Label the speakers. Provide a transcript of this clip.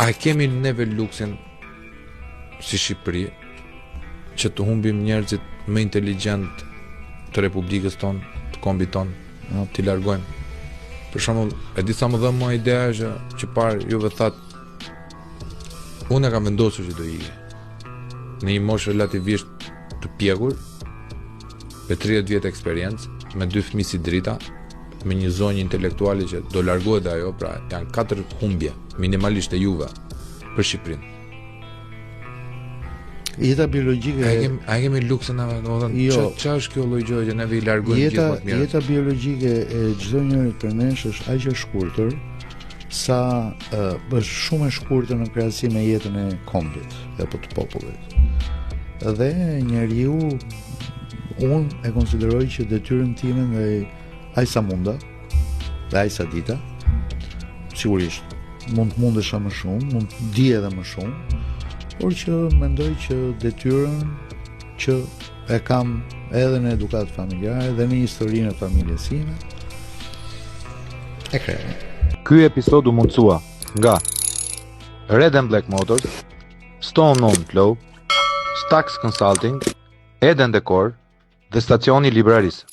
Speaker 1: A kemi neve luksin si Shqipëri që të humbim njerëzit më inteligjent të Republikës tonë, të kombit tonë, t'i largojmë? Për shembull, e di sa më dhe mua ideja që parë juve thatë unë e kam vendosur që do ike në një moshë relativisht të pjekur, me 30 vjetë eksperiencë, me 2 fëmijë si drita, me një zonjë intelektuale që do largohet dhe ajo, pra janë 4 humbje, minimalisht e juve, për Shqipërinë.
Speaker 2: Jeta biologjike...
Speaker 1: A kemi luksën na,
Speaker 2: jo.
Speaker 1: Ç'a është kjo lloj gjëje që ne i largojmë gjithë më të mirë?
Speaker 2: Jeta biologjike e çdo njëri për nesh është aq e shkurtër sa është shumë e shkurtër në krahasim me jetën e kombit apo të popullit. Dhe njeriu, unë e konsideroj që detyrën time ndaj aq sa munda, dhe aq sa dita, sigurisht mund të mundesha më shumë, mund të di edhe më shumë, por që mendoj që detyrën që e kam edhe në edukat familjare dhe në historinë e familjes sime e krejë.
Speaker 3: Ky episod u mundësua nga Red and Black Motors, Stone On Flow, Stax Consulting, Eden Decor dhe Stacioni Librarisë.